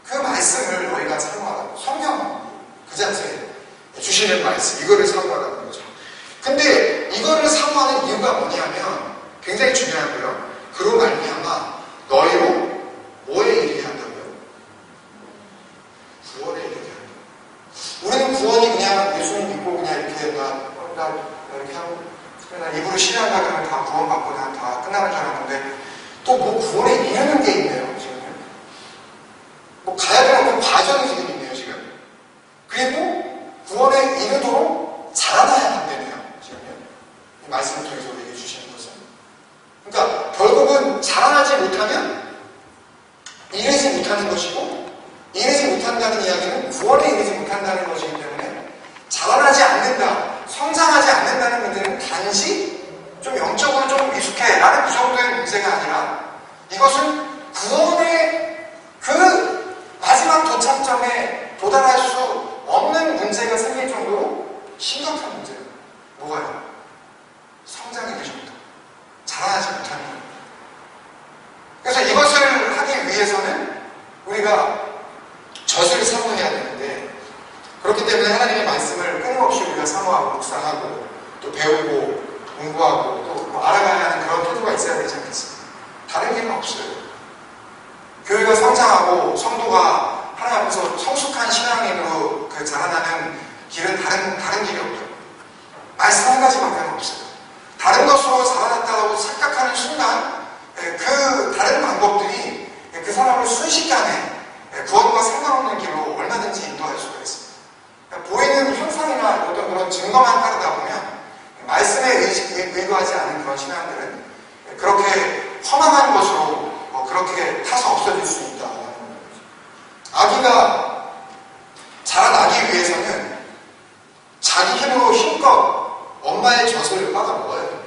그 말씀을 너희가 사모하라고, 성경 그 자체 주시는 말씀, 이거를 사모하라는 거죠. 근데 이거를 사모하는 이유가 뭐냐면 굉장히 중요하고요. 그로 말미암아 너희로 뭐에 이르게 한다고요? 구원에 이르게 한다. 우리는 구원이 그냥 예수님 믿고 그냥 이렇게 이렇게 하고 그냥 입으로 신앙가 그러면 다 구원받고 다 끝나는 줄 알았는데 또 구원에 이르는 게 있네요. 지금 가야 되는 과정이 지금 있네요. 지금. 그리고 구원에 이르도록 자라나야 한다네요. 지금요. 이 말씀을 통해서 얘기해 주시는 것은. 그러니까 결국은 자라나지 못하면 이르지 못하는 것이고, 이르지 못한다는 이야기는 구원에 이르지 못한다는 것이기 때문에 자라나지 않는다, 성장하지 않는다는 문제는 단지 좀 영적으로 좀 미숙해 라는 그 정도의 문제가 아니라 이것은 구원의 마지막 도착점에 도달할 수 없는 문제가 생길 정도로 심각한 문제예요. 뭐가요? 성장의 부족도, 자라나지 못하는 것. 그래서 이것을 하기 위해서는 우리가 젖을 사모해야 되는데, 그렇기 때문에 하나님의 말씀을 끊임없이 우리가 사모하고 묵상하고 또 배우고 공부하고 또 알아가야 하는 그런 태도가 있어야 되지 않겠습니까? 다른 길은 없어요. 교회가 성장하고 성도가 하나님 앞에서 성숙한 신앙인으로 자라나는 길은 다른 길이 없어요. 말씀 한 가지밖에 없어요. 다른 것으로 자라났다고 착각하는 순간 그 다른 방법들이 그 사람을 순식간에 구원과 상관없는 길로 얼마든지 인도할 수가 있습니다. 보이는 현상이나 어떤 그런 증거만 따르다 보면 말씀에 의거하지 않은 그런 신앙들은 그렇게 허망한 것으로 그렇게 타서 없어질 수 있다는 거죠. 아기가 자라나기 위해서는 자기 힘으로 힘껏 엄마의 젖을 빨아 먹어야 돼요.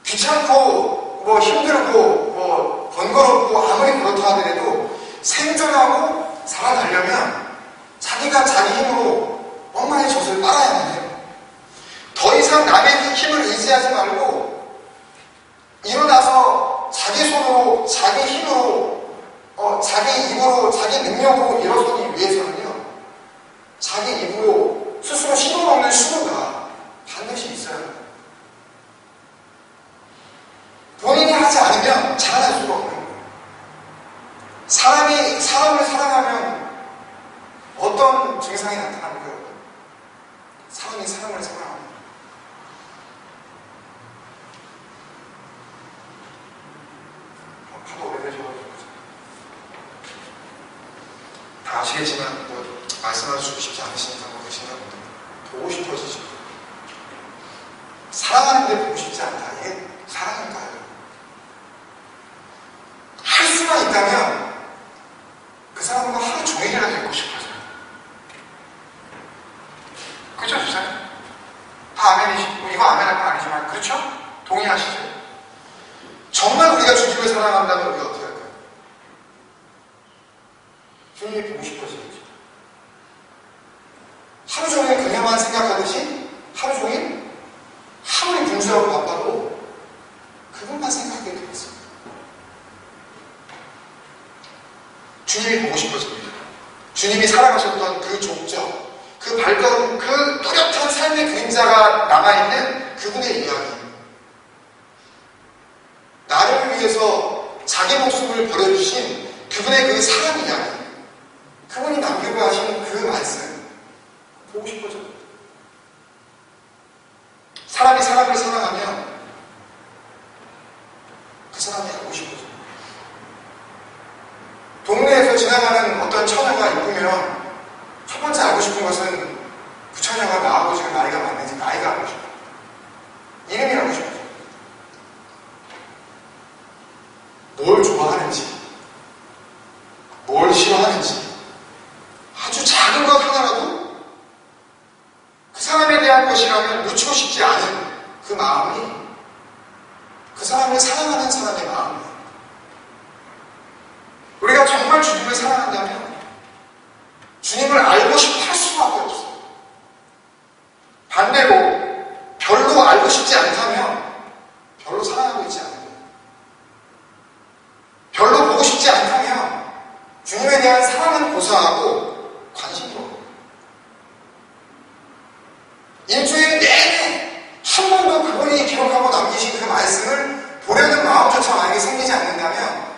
귀찮고 힘들고 번거롭고 아무리 그렇다 하더라도 생존하고 살아나려면 자기가 자기 힘으로 엄마의 젖을 빨아야만 해요. 더 이상 남의 힘을 의지하지 말고 일어나서 자기 손으로, 자기 힘으로, 자기 입으로, 자기 능력으로 일어서기 위해서는요, 자기 입으로 스스로 씹어먹는 수고가 반드시 있어야 합니다. 본인이 하지 않으면 자라날 수가 없는 거예요. 사람이 사람을 사랑하면 어떤 증상이 나타나는 거예요? 사람이 사람을 사랑합니다. 하도 오래되셔가지고 다 아시겠지만 말씀하시고 싶지 않으시니까 계신가 봅니다. 보고 싶어지죠. 사랑하는데 보고 싶지 않다. 이게 사랑일까요? 할 수만 있다면 그 사람과 하루 종일이라도 있고 싶어져요. 그렇죠, 주사님? 다 아멘이시고, 이거 아멘할 건 아니지만, 그렇죠? 동의하시죠? 정말 우리가 주님을 사랑한다면 우리가 어떻게 할까요? 주님이 보고 싶어지겠죠. 하루 종일 그녀만 생각하듯이 하루 종일 아무리 분주하고 바빠도 그것만 생각하게 되겠습니다. 주님이 보고 싶어집니다. 주님이 살아가셨던 그 족적, 그 발걸음, 그 뚜렷한 삶의 그림자가 남아있는 그분의 이야기. 나를 위해서 자기 목숨을 버려주신 그분의 그 사랑 이야기. 그분이 남기고 하신 그 말씀. 보고 싶어져요. 사람이 사람을 사랑하면 그 사람이 알고 싶어져요. 동네에서 지나가는 어떤 처녀가 이쁘면 첫 번째 알고 싶은 것은 그 처녀가 나하고 지금 나이가 맞는지 나이가 알고 싶어요. 이름이 알고 싶어요. 뭘 좋아하는지, 뭘 싫어하는지, 아주 작은 것 하나라도 그 사람에 대한 것이라면 놓치고 싶지 않은 그 마음이 그 사람을 사랑하는 사람의 마음이에요. 우리가 정말 주님을 사랑한다면 주님을 알고 싶어 할 수밖에 없어요. 반대로 별로 알고 싶지 않다면 별로 사랑하고 있지 않아요. 별로 보고 싶지 않다면 주님에 대한 사랑은 고사하고 관심도 없고 일주일 내내 한 번도 그분이 기록하고 남기신 그 말씀을 보려는 마음조차 만약에 생기지 않는다면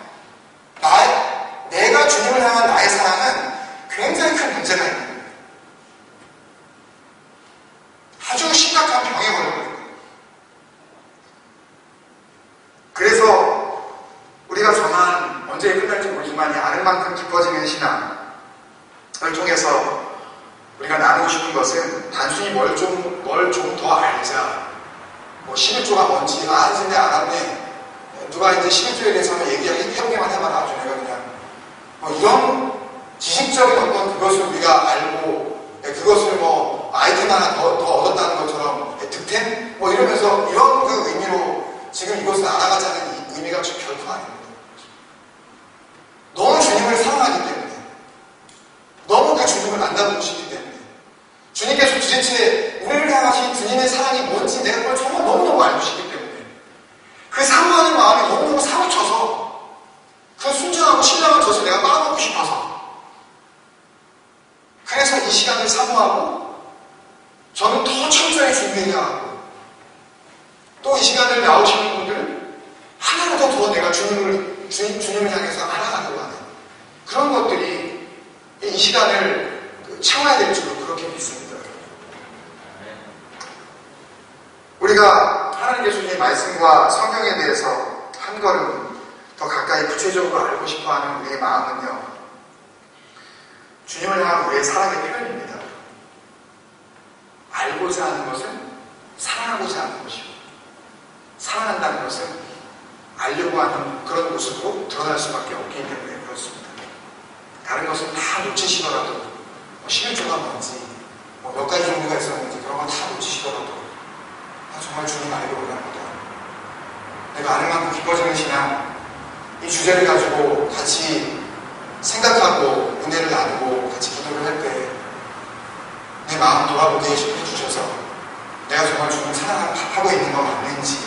내가 주님을 향한 나의 사랑은 굉장히 큰 문제가 있는 거예요. 아주 심각한 병에 걸린 거예요. 그래서 우리가 정한 언제 끝날지 모르지만 이 아는 만큼 깊어지는 신앙을 통해서 우리가 나누고 싶은 것은 단순히 뭘 좀 더 알자. 11조가 뭔지, 이제 내가 알았네. 누가 이제 11조에 대해서 한번 해보기만 해봐라. 아주 내가 그냥. 이런 지식적인 어떤 그것을 우리가 알고, 그것을 아이템 하나 더 얻었다는 것처럼, 득템? 이러면서 이런 그 의미로 지금 이것을 알아가자는 이 의미가 결코 아닙니다. 너무 주님을 사랑하기 때문에, 너무 그 주님을 만나보고 싶기 때문에, 주님께서 도대체 우리를 향하신 주님의 사랑이 뭔지 내가 그걸 정말 너무너무 알고 싶기 때문에, 그 사모하는 마음이 너무너무 사무쳐서, 그 순전하고 신령한 젖을 내가 빨아먹고 싶어서, 그래서 이 시간을 사모하고, 저는 더 철저히 준비해야 또 이 시간을 나오시는 분들, 하나라도 더 내가 주님을 향해서 알아가려고 하는 그런 것들이 이 시간을 채워야 될 줄로 그렇게 믿습니다. 우리가 하나님의 주님의 말씀과 성경에 대해서 한 걸음 더 가까이 구체적으로 알고 싶어하는 우리의 마음은요, 주님을 향한 우리의 사랑의 표현입니다. 알고자 하는 것은 사랑하고자 하는 것이고, 사랑한다는 것은 알려고 하는 그런 모습으로 드러날 수밖에 없기 때문에 그렇습니다. 다른 것은 다 놓치시더라도 11조가 뭔지 몇 가지 종류가 있었는지 그런 건 다 놓치시더라도 정말 주님 알고 원합니다. 내가 아는 만큼 기뻐지는 신앙, 이 주제를 가지고 같이 생각하고 은혜를 나누고 같이 기도를 할 때 내 마음 돌아보게 해주셔서 내가 정말 주님을 사랑하고 있는 거 맞는지,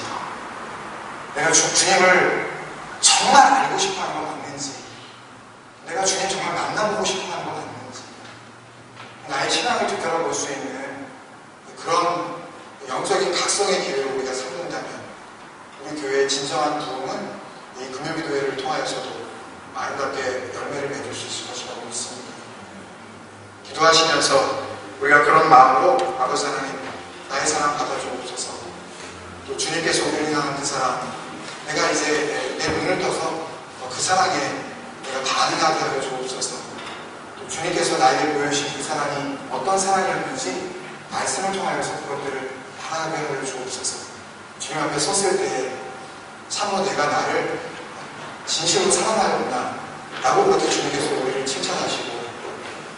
내가 주님을 정말 알고 싶어 하는 건 맞는지, 내가 주님 정말 만나보고 싶어 하는 건 맞는지, 나의 신앙을 되돌아볼 수 있는 그런 영적인 각성의 기회를 우리가 삼는다면 우리 교회의 진정한 부흥은 이 금요기도회를 통하여서도 아름답게 열매를 맺을 수 있을 것이라고 믿습니다. 기도하시면서 우리가 그런 마음으로 아버지 하나님, 나의 사랑 받아주옵소서. 또 주님께서 우리를 향한 그 사랑, 내가 이제 내 눈을 떠서 그 사랑에 내가 반응하게 하여 주옵소서. 또 주님께서 나에게 보여주신 그 사랑이 어떤 사랑이었는지 말씀을 통하여서 그것들을 반응하게 하여 주옵소서. 주님 앞에 섰을 때에 참으로 내가 나를 진실로 사랑하였구나 라고 그렇게 주님께서 우리를 칭찬하시고,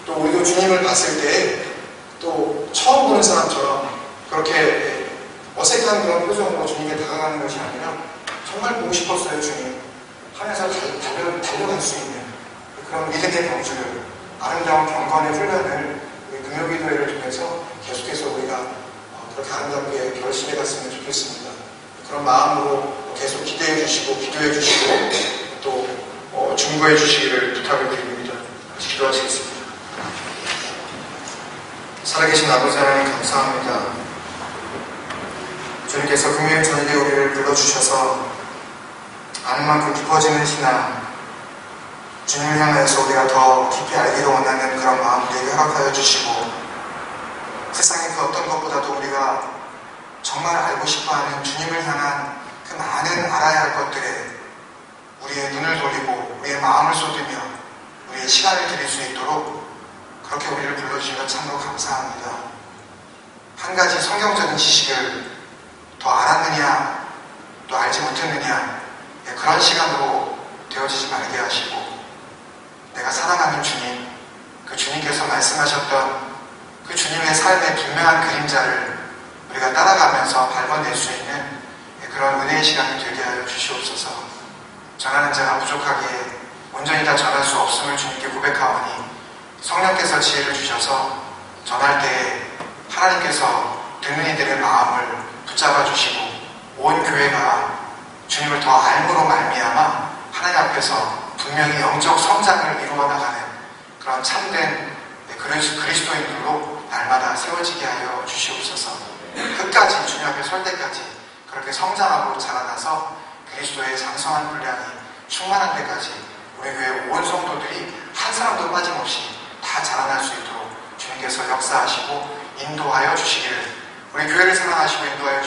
또 우리도 주님을 봤을 때에 또 처음 보는 사람처럼 그렇게 어색한 그런 표정으로 주님께 다가가는 것이 아니라 정말 보고 싶었어요 주님 하면서 달려갈 수 있는 그런 믿음의 경주를, 아름다운 경건의 훈련을 우리 금요기도회를 통해서 계속해서 우리가 그렇게 아름답게 결실해 갔으면 좋겠습니다. 그런 마음으로 계속 기대해 주시고 기도해 주시고 또 중보해 주시기를 부탁을 드립니다. 기도하시겠습니다. 살아계신 아버지 하나님 감사합니다. 주님께서 금요일 저녁에 우리를 불러주셔서 아는 만큼 깊어지는 신앙, 주님을 향해서 우리가 더 깊이 알기를 원하는 그런 마음 우리에게 허락하여 주시고, 세상의 그 어떤 것보다도 우리가 정말 알고 싶어하는 주님을 향한 그 많은 알아야 할 것들에 우리의 눈을 돌리고 우리의 마음을 쏟으며 우리의 시간을 드릴 수 있도록 그렇게 우리를 불러주시면 참으로 감사합니다. 한 가지 성경적인 지식을 더 알았느냐 또 알지 못했느냐 그런 시간으로 되어지지 말게 하시고, 내가 사랑하는 주님, 그 주님께서 말씀하셨던 그 주님의 삶의 분명한 그림자를 우리가 따라가면서 밟아낼 수 있는 그런 은혜의 시간이 되게 하여 주시옵소서. 전하는 자가 부족하기에 온전히 다 전할 수 없음을 주님께 고백하오니 성령께서 지혜를 주셔서 전할 때에 하나님께서 듣는 이들의 마음을 붙잡아 주시고 온 교회가 주님을 더 알므로 말미암아 하나님 앞에서 분명히 영적 성장을 이루어 나가는 그런 참된 그리스도인들로 날마다 세워지게 하여 주시옵소서. 끝까지 주님 앞에 설 때까지 그렇게 성장하고 자라나서 그리스도의 장성한 분량이 충만한 데까지 우리 교회 온 성도들이 한 사람도 빠짐없이 다 자라날 수 있도록 주님께서 역사하시고 인도하여 주시기를, 우리 교회를 사랑하시고 인도하여